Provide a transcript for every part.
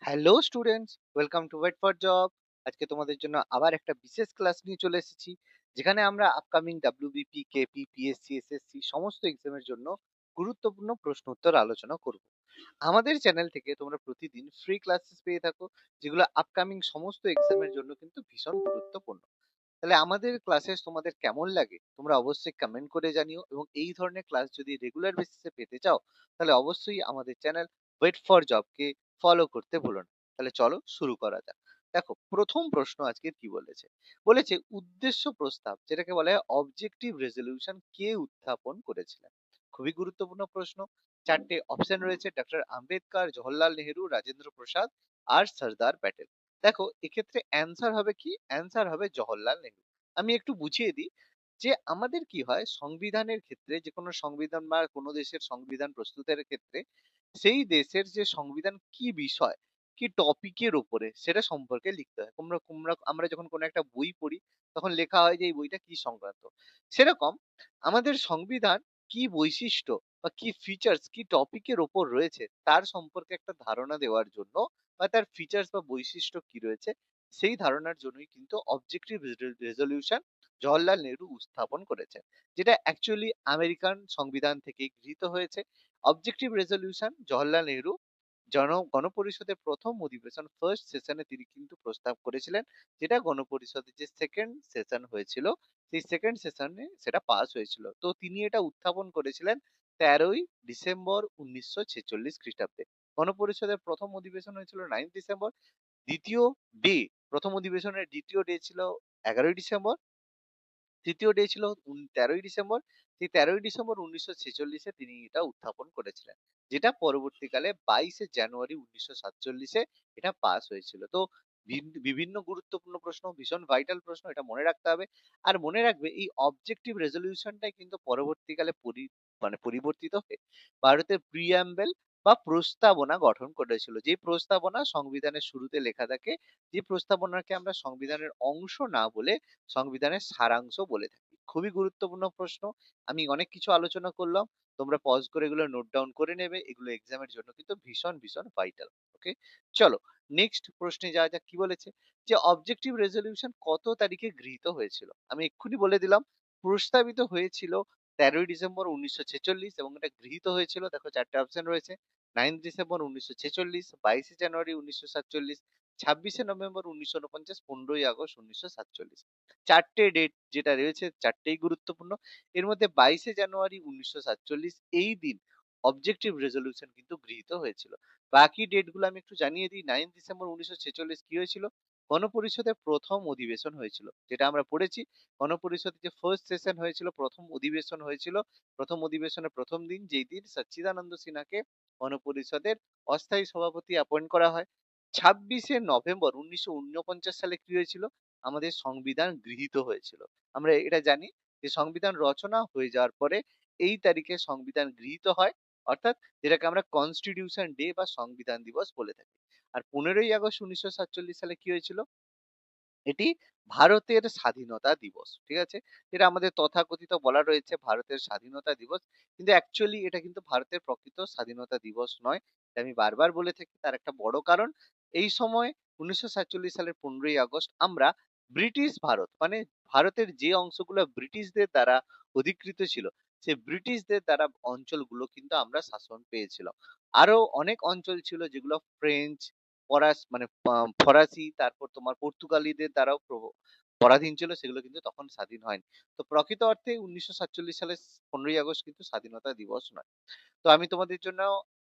Hello students, welcome to wait for job. আজকে তোমাদের জন্য আবার একটা বিশেষ ক্লাস নিয়ে চলে এসেছি, যেখানে আমরা upcoming WBP, KP, PSC, SSC সমস্ত এক্সামের জন্য গুরুত্বপূর্ণ প্রশ্ন উত্তর আলোচনা করব। আমাদের চ্যানেল থেকে তোমরা প্রতিদিন ফ্রি ক্লাসেস পেয়ে থাকো, যেগুলো আপকামিং সমস্ত এক্সামের জন্য কিন্তু ভীষণ গুরুত্বপূর্ণ। তাহলে আমাদের ক্লাসেস তোমাদের কেমন লাগে তোমরা অবশ্যই কমেন্ট করে জানিও, এবং এই ধরনের ক্লাস যদি রেগুলার বেসিসে পেতে চাও তাহলে অবশ্যই আমাদের চ্যানেল ওয়েট ফর জবকে ফলো করতে ভুলো না। তাহলে চলো শুরু করা যাক। দেখো, প্রথম প্রশ্ন আজকে কি বলেছে। বলেছে উদ্দেশ্য প্রস্তাব, যেটাকে বলা হয় অবজেক্টিভ রেজলিউশন, কে উত্থাপন করেছিলেন। খুবই গুরুত্বপূর্ণ প্রশ্ন। চারটে অপশন রয়েছে: ডক্টর আম্বেদকর, জওহরলাল নেহেরু, রাজেন্দ্র প্রসাদ আর সর্দার প্যাটেল। দেখো, এক্ষেত্রে অ্যান্সার হবে কি? অ্যান্সার হবে জওহরলাল নেহেরু। আমি একটু বুঝিয়ে দিই যে আমাদের কি হয় সংবিধানের ক্ষেত্রে, যে কোনো সংবিধান বা কোনো দেশের সংবিধান প্রস্তুতের ক্ষেত্রে সেই দেশের যে সংবিধান কি বিষয়, কি টপিকের উপরে সেটা সম্পর্কে লিখতে হয়। আমরা যখন কোনো একটা বই পড়ি তখন লেখা হয় যে এই বইটা কি সংক্রান্ত। সেরকম আমাদের সংবিধান কি বৈশিষ্ট্য বা কি ফিচার্স, কি টপিকের ওপর রয়েছে তার সম্পর্কে একটা ধারণা দেওয়ার জন্য, বা তার ফিচার্স বা বৈশিষ্ট্য কি রয়েছে সেই ধারণার জন্যই কিন্তু অবজেক্টিভ রেজলিউশন জওহরলাল নেহরু উত্থাপন করেছেন, যেটা অ্যাকচুয়ালি আমেরিকান সংবিধান থেকে গৃহীত হয়েছে। অবজেক্টিভ রেজলিউশন জওহরলাল নেহরু গণপরিষদের প্রথম অধিবেশন ফার্স্ট সেশনে তিনি কিন্তু প্রস্তাব করেছিলেন, যেটা গণপরিষদের যে সেকেন্ড সেশন হয়েছিল সেই সেকেন্ড সেশনে সেটা পাস হয়েছিল। তো তিনি এটা উত্থাপন করেছিলেন 13ই ডিসেম্বর 1946 খ্রিস্টাব্দে। গণপরিষদের প্রথম অধিবেশন হয়েছিল 9 ডিসেম্বর। দ্বিতীয় ডে, প্রথম অধিবেশনের দ্বিতীয় ডে ছিল 11ই ডিসেম্বর। তৃতীয় ডে ছিল 13ই ডিসেম্বর। সেই 13ই ডিসেম্বর 1946-এ তিনি এটা উত্থাপন করেছিলেন, যেটা পরবর্তীকালে 22শে জানুয়ারি 1947-এ এটা পাস হয়েছিল। তো বিভিন্ন গুরুত্বপূর্ণ প্রশ্ন, ভীষণ ভাইটাল প্রশ্ন, এটা মনে রাখতে হবে। আর মনে রাখবে এই অবজেক্টিভ রেজলিউশনটাই কিন্তু পরবর্তীকালে পরিবর্তিত হয়ে ভারতের প্রিঅ্যাম্বল বা প্রস্তাবনা গঠন করেছিল। যে প্রস্তাবনা সংবিধানের শুরুতে লেখা থাকে, যে প্রস্তাবনাকে আমরা সংবিধানের অংশ না বলে সংবিধানের সারাংশ বলে থাকি। খুবই গুরুত্বপূর্ণ প্রশ্ন। আমি অনেক কিছু আলোচনা করলাম। তোমরা পজ করে এগুলো নোট ডাউন করে নেবে। এগুলো এক্সামের জন্য কিন্তু ভীষণ, ভীষণ ভাইটাল। ওকে? চলো নেক্সট প্রশ্নে যাওয়া যাক। কি বলেছে? যে অবজেক্টিভ রেজোলিউশন কত তারিখে গৃহীত হয়েছিল? আমি এক্ষুনি বলে দিলাম। প্রস্তাবিত হয়েছিল 13ই ডিসেম্বর 1946, এবং এটা গৃহীত হয়েছিল, দেখো ৪ টে অপশন রয়েছে। 9 ডিসেম্বর 1946, 22শে জানুয়ারি 1947, 26শে নভেম্বর 1949, 15ই আগস্ট 1947। ৪ টে ডেট যেটা রয়েছে ৪ টেই গুরুত্বপূর্ণ। এর মধ্যে 22শে জানুয়ারি 1947 এই দিন অবজেক্টিভ রেজোলিউশন কিন্তু গৃহীত হয়েছিল। বাকি ডেট গুলো আমি একটু জানিয়ে দিই। 9 ডিসেম্বর 1946 কি হয়েছিল? গণপরিষদের প্রথম অধিবেশন হয়েছিল। যেটা আমরা পড়েছি, গণপরিষদের যে ফার্স্ট সেশন হয়েছিল, প্রথম অধিবেশন হয়েছিল। প্রথম অধিবেশনের প্রথম দিন, যেই দিন সচ্চিদানন্দ সিনহাকে গণপরিষদের অস্থায়ী সভাপতি অ্যাপয়েন্ট করা হয়। 26শে নভেম্বর 1949 সালে কি হয়েছিল? আমাদের সংবিধান গৃহীত হয়েছিল। আমরা এটা জানি যে সংবিধান রচনা হয়ে যাওয়ার পরে এই তারিখে সংবিধান গৃহীত হয়, অর্থাৎ যেটাকে আমরা কনস্টিটিউশন ডে বা সংবিধান দিবস বলে থাকি। আর 15ই আগস্ট 1947 সালে কি হয়েছিল? এটি ভারতের স্বাধীনতা দিবস। ঠিক আছে? যেটা আমাদের তথাকথিত বলা রয়েছে ভারতের স্বাধীনতা দিবস। কিন্তু অ্যাকচুয়ালি এটা কিন্তু ভারতের প্রকৃত স্বাধীনতা দিবস নয়। এটা আমি বারবার বলে থাকি। তার একটা বড় কারণ, এই সময় 1947 সালের 15ই আগস্ট আমরা ব্রিটিশ ভারত, মানে ভারতের যে অংশগুলো ব্রিটিশদের দ্বারা অধিকৃত ছিল, সেই ব্রিটিশদের দ্বারা অঞ্চলগুলো কিন্তু আমরা শাসন পেয়েছিলাম। আরো অনেক অঞ্চল ছিল যেগুলো ফ্রেঞ্চ, ফরাসি, তারপর তোমার পর্তুগালিদের দ্বারাও পরাধীন ছিল, সেগুলো কিন্তু তখন স্বাধীন হয়নি। তো প্রকৃত অর্থে 1947 সালের 15ই আগস্ট কিন্তু স্বাধীনতা দিবস নয়। তো আমি তোমাদের জন্য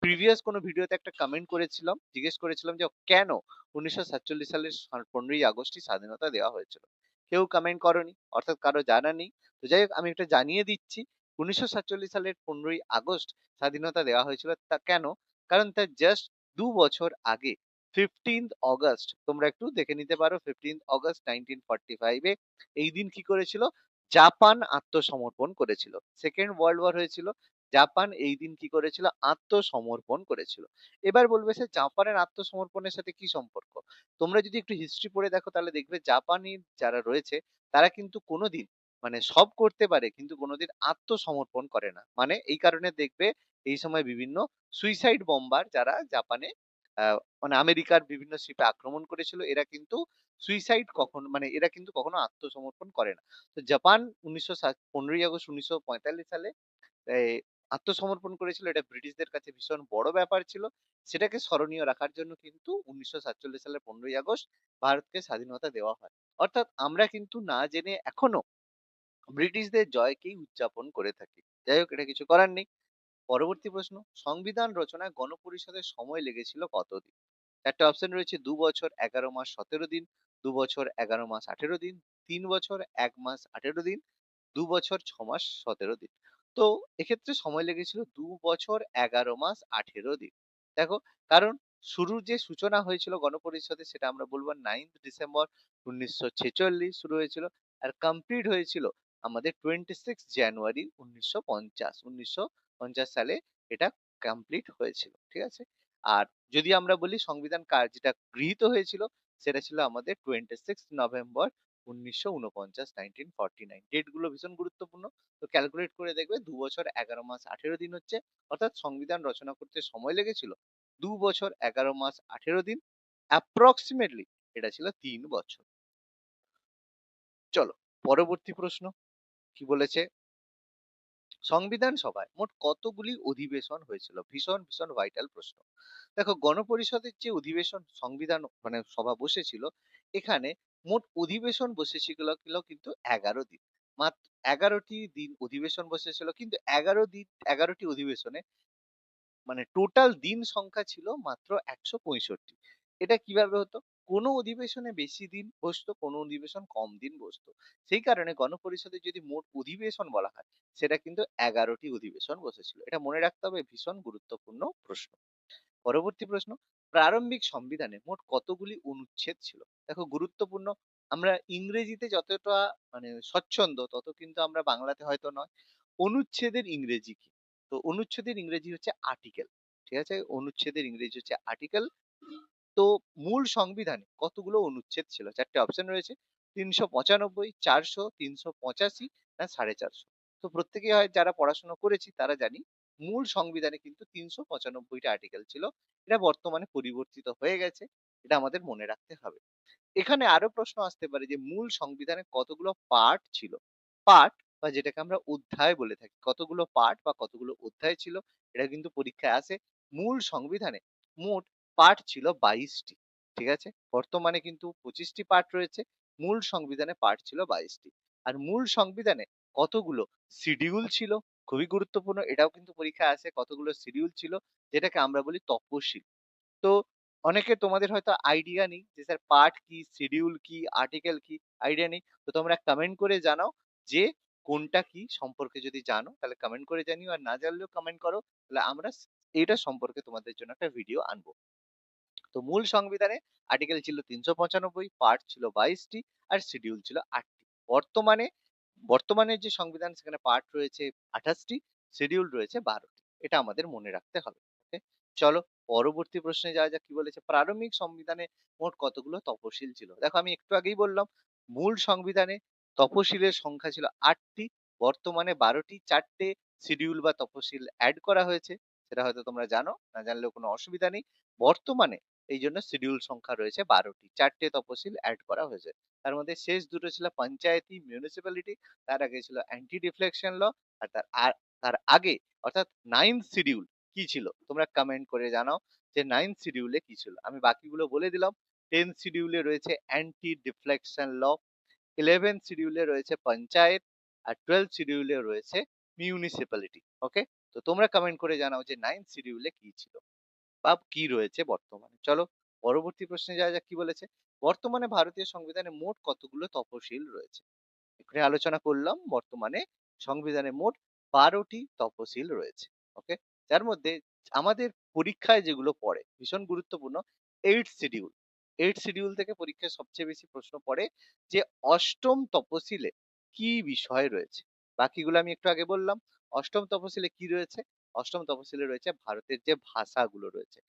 প্রিভিয়াস কোনো ভিডিওতে একটা কমেন্ট করেছিলাম, জিজ্ঞেস করেছিলাম যে কেন 1947 সালের 15ই আগস্টই স্বাধীনতা দেওয়া হয়েছিল। কেউ কমেন্ট করনি, অর্থাৎ কারো জানা নেই। তো যাই হোক, আমি এটা জানিয়ে দিচ্ছি। 1947 সালের 15ই আগস্ট স্বাধীনতা দেওয়া হয়েছিল তা কেন? কারণ তার জাস্ট 2 বছর আগে 15th অগস্ট, তোমরা একটু দেখে নিতে পারো, 15th অগস্ট 1945-এ এই দিন কি করেছিল? জাপান আত্মসমর্পণ করেছিল। সেকেন্ড ওয়ার্ল্ড ওয়ার হয়েছিল, জাপান এই দিন কি করেছিল? আত্মসমর্পণ করেছিল। এবার বলবে সে জাপানের আত্মসমর্পণের সাথে কি সম্পর্ক? তোমরা যদি একটু হিস্ট্রি পড়ে দেখো তাহলে দেখবে জাপানি যারা রয়েছে তারা কিন্তু কোনোদিন, মানে সব করতে পারে কিন্তু কোনোদিন আত্মসমর্পণ করে না। মানে এই কারণে দেখবে এই সময় বিভিন্ন সুইসাইড বম্বার যারা জাপানে মানে আমেরিকার বিভিন্ন শিপে আক্রমণ করেছিল। এরা কিন্তু সুইসাইড কখনো মানে এরা কিন্তু কখনো আত্মসমর্পণ করে না। তো জাপান ১৫ই আগস্ট ১৯৪৫ সালে এই আত্মসমর্পণ করেছিল। এটা ব্রিটিশদের কাছে ভীষণ বড় ব্যাপার ছিল। সেটাকে স্মরণীয় রাখার জন্য কিন্তু ১৯৪৭ সালের ১৫ই আগস্ট ভারতকে স্বাধীনতা দেওয়া হয়। অর্থাৎ আমরা কিন্তু না জেনে এখনো ব্রিটিশদের জয়কেই উদযাপন করে থাকি। যাই হোক, এটা কিছু করার নেই। পরবর্তী প্রশ্ন, সংবিধান রচনায় গণপরিষদের সময় লেগেছিল কতদিন? ৪ টে অপশন রয়েছে, ২ বছর, ১১ মাস ১৭ দিন, ২ বছর ১১ মাস ১৮ দিন, ৩ বছর ১ মাস ১৮ দিন, ২ বছর ৬ মাস ১৭ দিন। তো এক্ষেত্রে সময় লেগেছিল ২ বছর ১১ মাস ১৮ দিন। দেখো, কারণ শুরুর যে সূচনা হয়েছিল গণপরিষদে সেটা আমরা বলব 9th ডিসেম্বর ১৯৪৬ শুরু হয়েছিল। আর কমপ্লিট হয়েছিল আমাদের 26 জানুয়ারি ১৯৫০। ১৯৫০ সালে এটা কমপ্লিট হয়েছিল। ঠিক আছে? আর যদি আমরা বলি সংবিধান যেটা গৃহীত হয়েছিল সেটা ছিল আমাদের 26 নভেম্বর ১৯৪৯, 1949। ডেট গুলো ভীষণ গুরুত্বপূর্ণ। তো ক্যালকুলেট করে দেখবে ২ বছর ১১ মাস ১৮ দিন হচ্ছে। অর্থাৎ সংবিধান রচনা করতে সময় লেগেছিল ২ বছর ১১ মাস ১৮ দিন। অ্যাপ্রক্সিমেটলি এটা ছিল ৩ বছর। চলো, পরবর্তী প্রশ্ন কি বলেছে? সংবিধান সভায় মোট কতগুলি অধিবেশন হয়েছিল? ভীষণ, ভীষণ ভাইটাল প্রশ্ন। দেখো, গণপরিষদের যে অধিবেশন সংবিধান মানে সভা বসেছিল, এখানে মোট অধিবেশন বসেছিল কিন্তু ১১ দিন। মাত্র ১১টি দিন অধিবেশন বসেছিল। কিন্তু ১১টি অধিবেশনে মানে টোটাল দিন সংখ্যা ছিল মাত্র ১৬৫। এটা কিভাবে হতো? কোনো অধিবেশনে বেশি দিন বসতো, কোনো অধিবেশন কম দিন বসতো। সেই কারণে গণপরিষদের যদি মোট অধিবেশন বলা হয়, সেটা কিন্তু ১১টি অধিবেশন বসেছিল। এটা মনে রাখতে হবে, ভীষণ গুরুত্বপূর্ণ প্রশ্ন। পরবর্তী প্রশ্ন, প্রারম্ভিক সংবিধানে মোট কতগুলি অনুচ্ছেদ ছিল? দেখো, গুরুত্বপূর্ণ। আমরা ইংরেজিতে যতটা মানে স্বচ্ছন্দ তত কিন্তু আমরা বাংলাতে হয়তো নয়। অনুচ্ছেদের ইংরেজি কি? তো অনুচ্ছেদের ইংরেজি হচ্ছে আর্টিকেল। ঠিক আছে? অনুচ্ছেদের ইংরেজি হচ্ছে আর্টিকেল। তো মূল সংবিধানে কতগুলো অনুচ্ছেদ ছিল? ৪ টে অপশন রয়েছে। ৩৯৫, ৪০০, ৩৮৫ না ৪৫০। তো প্রত্যেকেই হয় যারা পড়াশোনা করেছি তারা জানি মূল সংবিধানে কিন্তু ৩৯৫ টা আর্টিকেল ছিল। এটা বর্তমানে পরিবর্তিত হয়ে গেছে। এটা আমাদের মনে রাখতে হবে। এখানে আরো প্রশ্ন আসতে পারে যে মূল সংবিধানে কতগুলো পার্ট ছিল? পার্ট বা যেটাকে আমরা অধ্যায় বলে থাকি। কতগুলো পার্ট বা কতগুলো অধ্যায় ছিল? এটা কিন্তু পরীক্ষায় আসে। মূল সংবিধানে মোট পার্ট ছিল ২২ টি। ঠিক আছে? বর্তমানে কিন্তু ২৫ টি পার্ট রয়েছে। মূল সংবিধানে পার্ট ছিল ২২ টি। আর মূল সংবিধানে কতগুলো শিডিউল ছিল? খুবই গুরুত্বপূর্ণ। এটাও কিন্তু পরীক্ষায় আসে। কতগুলো শিডিউল ছিল? যেটাকে আমরা বলি তপশিল। তো অনেকে তোমাদের হয়তো আইডিয়া নেই যে স্যার পার্ট কি, শিডিউল কি, আর্টিকেল কি, আইডিয়া নেই। তো তোমরা কমেন্ট করে জানাও যে কোনটা কি সম্পর্কে যদি জানো তাহলে কমেন্ট করে জানিও। আর না জানলেও কমেন্ট করো। তাহলে আমরা এইটা সম্পর্কে তোমাদের জন্য একটা ভিডিও আনবো। তো মূল সংবিধানে আর্টিকেল ছিল ৩৯৫, পার্ট ছিল ২২ টি আর শিডিউল ছিল ৮ টি। বর্তমানে বর্তমানের যে সংবিধান সেখানে পার্ট রয়েছে ২৮ টি, শিডিউল রয়েছে ১২ টি। এটা আমাদের মনে রাখতে হবে। ওকে? চলো, পরবর্তী প্রশ্নে যাওয়া যাক। কি বলেছে? প্রারম্ভিক সংবিধানে মোট কতগুলো তফসিল ছিল? দেখো, আমি একটু আগেই বললাম মূল সংবিধানে তফসিলের সংখ্যা ছিল ৮ টি, বর্তমানে ১২ টি, ৪ টে শিডিউল বা তফসিল এড করা হয়েছে। সেটা হয়তো তোমরা জানো, না জানলেও কোনো অসুবিধা নেই। বর্তমানে এইজন্য শিডিউল সংখ্যা রয়েছে ১২ টি। ৪ টে তফসিল এড করা হয়েছে। তার মধ্যে শেষ দুটো ছিল পঞ্চায়েতি, মিউনিসিপ্যালিটি। তার আগে ছিল অ্যান্টি ডিফ্লেকশন ল। আর তার আগে অর্থাৎ 9th শিডিউল কি ছিল? তোমরা কমেন্ট করে জানাও যে 9th শিডিউলে কি ছিল? আমি বাকিগুলো বলে দিলাম। 10th শিডিউলে রয়েছে অ্যান্টি ডিফ্লেকশন ল, 11th শিডিউলে রয়েছে পঞ্চায়েত, আর 12th শিডিউলে রয়েছে মিউনিসিপ্যালিটি। ওকে? তো তোমরা কমেন্ট করে জানাও যে 9th শিডিউলে কি ছিল? বা কি রয়েছে বর্তমানে। চলো, পরবর্তী প্রশ্নে যাওয়া যাক। কি বলেছে? বর্তমানে ভারতীয় সংবিধানে মোট কতগুলো তফসিল রয়েছে? এখানে আলোচনা করলাম বর্তমানে সংবিধানে মোট ১২ টি তফসিল রয়েছে। ওকে? যার মধ্যে আমাদের পরীক্ষায় যেগুলো পড়ে ভীষণ গুরুত্বপূর্ণ 8th শিডিউল। 8th শিডিউল থেকে পরীক্ষায় সবচেয়ে বেশি প্রশ্ন পড়ে যে ৮ম তফসিলে কি বিষয় রয়েছে? বাকিগুলো আমি একটু আগে বললাম। ৮ম তফসিলে কি রয়েছে? ৮ম তফসিলে রয়েছে ভারতের যে ভাষাগুলো রয়েছে।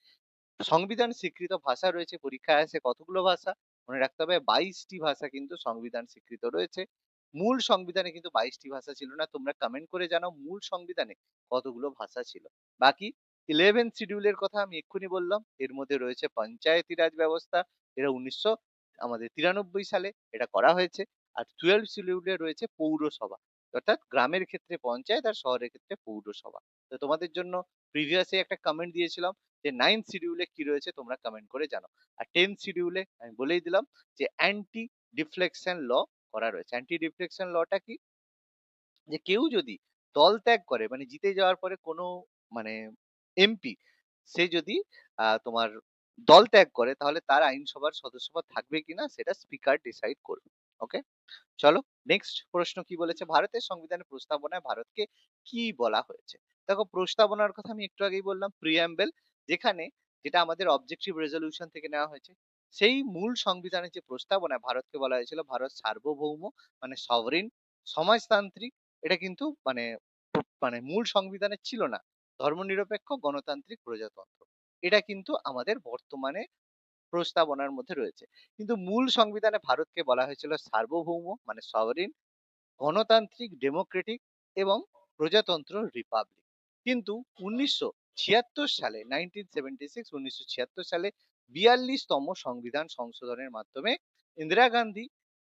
সংবিধান স্বীকৃত ভাষা রয়েছে, পরীক্ষায় আসে কতগুলো ভাষা? মনে রাখতে হবে ২২ টি ভাষা কিন্তু সংবিধান স্বীকৃত রয়েছে। মূল সংবিধানে কিন্তু ২২ টি ভাষা ছিল না। তোমরা কমেন্ট করে জানাও মূল সংবিধানে কতগুলো ভাষা ছিল। বাকি 11 শিডিউলের কথা আমি এক্ষুনি বললাম। এর মধ্যে রয়েছে পঞ্চায়েতি রাজ ব্যবস্থা। এটা 1993 সালে এটা করা হয়েছে। আর 12 শিডিউলে রয়েছে পৌরসভা। অর্থাৎ গ্রামের ক্ষেত্রে পঞ্চায়েত আর শহরের ক্ষেত্রে পৌরসভা। তো তোমাদের জন্য প্রিভিয়াস একটা কমেন্ট দিয়েছিলাম যে 9 শিডিউলে কি রয়েছে তোমরা কমেন্ট করে জানাও। আর 10 শিডিউলে আমি বলেই দিলাম যে অ্যান্টি ডিফ্লেকশন ল করা রয়েছে। অ্যান্টি ডিফ্লেকশন লটা কি? যে কেউ যদি দল ত্যাগ করে মানে জিতে যাওয়ার পরে কোনো মানে এমপি সে যদি তোমার দল ত্যাগ করে তাহলে তার আইনসভার সদস্যপদ থাকবে কিনা সেটা স্পিকার ডিসাইড করবে। ওকে, চলো নেক্সট প্রশ্ন কি বলেছে, ভারতের সংবিধানের প্রস্তাবনায় ভারতকে কি বলা হয়েছে। দেখো প্রস্তাবনার কথা আমি একটু আগেই বললাম, প্রিয়াম্বেল, যেখানে যেটা আমাদের অবজেক্টিভ রেজলিউশন থেকে নেওয়া হয়েছে। সেই মূল সংবিধানের যে প্রস্তাবনায় ভারতকে বলা হয়েছিল ভারত সার্বভৌম মানে সভরিন সমাজতান্ত্রিক, এটা কিন্তু মানে মূল সংবিধানে ছিল না। ধর্মনিরপেক্ষ গণতান্ত্রিক প্রজাতন্ত্র, এটা কিন্তু আমাদের বর্তমানে প্রস্তাবনার মধ্যে রয়েছে। কিন্তু মূল সংবিধানে ভারতকে বলা হয়েছিল সার্বভৌম মানে সভারেন, গণতান্ত্রিক ডেমোক্রেটিক এবং প্রজাতন্ত্র রিপাবলিক। কিন্তু 1976 সালে 1976 সালে 42তম সংবিধান সংশোধনের মাধ্যমে ইন্দিরা গান্ধী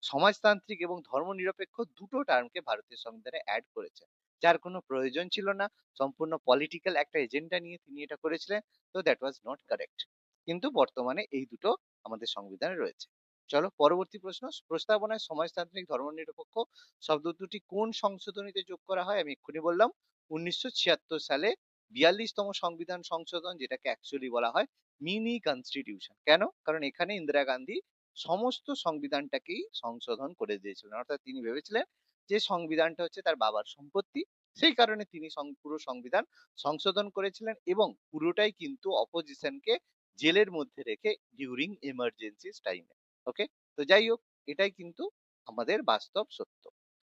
সমাজতান্ত্রিক এবং ধর্মনিরপেক্ষ দুটো টার্মকে ভারতীয় সংবিধানে অ্যাড করেছেন, যার কোনো প্রয়োজন ছিল না। সম্পূর্ণ পলিটিক্যাল একটা এজেন্ডা নিয়ে তিনি এটা করেছিলেন। তো দ্যাট ওয়াজ নট কারেক্ট। কিন্তু বর্তমানে এই দুটো আমাদের সংবিধানে রয়েছে। চলো পরবর্তী প্রশ্ন, প্রস্তাবনায় সমাজতান্ত্রিক ধর্মনিরপেক্ষ শব্দ দুটি কোন সংশোধনীতে যোগ করা হয়, আমি এক্ষুনি বললাম 1976 সালে 42তম সংবিধান সংশোধন, যেটাকে অ্যাকচুয়ালি বলা হয় মিনি কনস্টিটিউশন। কেন? কারণ এখানে ইন্দিরা গান্ধী সমস্ত সংবিধানটাকেই সংশোধন করে দিয়েছিলেন। অর্থাৎ তিনি ভেবেছিলেন যে সংবিধানটা হচ্ছে তার বাবার সম্পত্তি, সেই কারণে তিনি পুরো সংবিধান সংশোধন করেছিলেন এবং পুরোটাই কিন্তু অপোজিশনকে জেলের মধ্যে রেখে ডিউরিং এমার্জেন্সিস টাইমে। ওকে, তো যাই হোক, এটাই কিন্তু আমাদের বাস্তব সত্য।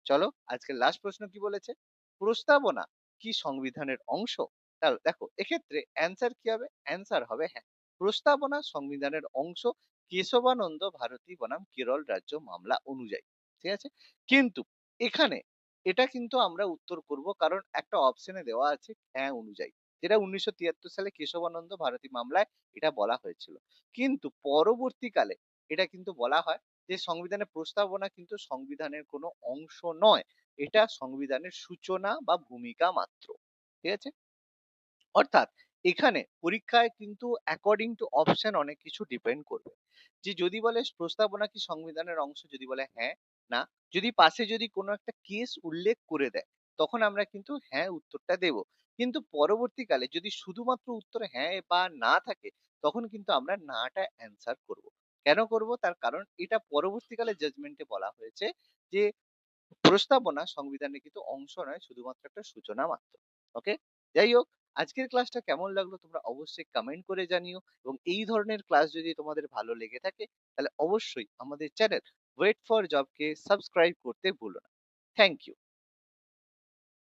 চলো আজকের লাস্ট প্রশ্ন কি বলেছে, প্রস্তাবনা কি সংবিধানের অংশ। তাহলে দেখো এক্ষেত্রে অ্যান্সার কি হবে, অ্যান্সার হবে হ্যাঁ, প্রস্তাবনা সংবিধানের অংশ কেশবানন্দ ভারতী বনাম কেরল রাজ্য মামলা অনুযায়ী। ঠিক আছে, কিন্তু এখানে এটা কিন্তু আমরা উত্তর করব কারণ একটা অপশনে দেওয়া আছে হ্যাঁ অনুযায়ী, যেটা 1973 সালে কেশবানন্দ ভারতী মামলায় এটা বলা হয়েছিল। কিন্তু পরবর্তীকালে এটা কিন্তু বলা হয় যে সংবিধানের প্রস্তাবনা কিন্তু সংবিধানের কোনো অংশ নয়, এটা সংবিধানের সূচনা বা ভূমিকা মাত্র। ঠিক আছে, অর্থাৎ এখানে পরীক্ষায় কিন্তু অ্যাকর্ডিং টু অপশন অনেক কিছু ডিপেন্ড করবে। যে যদি বলে প্রস্তাবনা কি সংবিধানের অংশ, যদি বলে হ্যাঁ না, যদি পাশে যদি কোনো একটা কেস উল্লেখ করে দেয় তখন আমরা কিন্তু হ্যাঁ উত্তরটা দেব। কিন্তু পরবর্তীকালে যদি শুধুমাত্র উত্তর হ্যাঁ বা না থাকে তখন কিন্তু আমরা নাটা অ্যান্সার করব। কেন করব, তার কারণ এটা পরবর্তীকালে জাজমেন্টে বলা হয়েছে যে প্রস্তাবনা সংবিধানের কিন্তু অংশ নয়, শুধুমাত্র একটা সূচনা মাত্র। ওকে, যাই হোক, আজকের ক্লাসটা কেমন লাগলো তোমরা অবশ্যই কমেন্ট করে জানিও এবং এই ধরনের ক্লাস যদি তোমাদের ভালো লেগে থাকে তাহলে অবশ্যই আমাদের চ্যানেল ওয়েট ফর জবকে সাবস্ক্রাইব করতে ভুলো না। Thank you.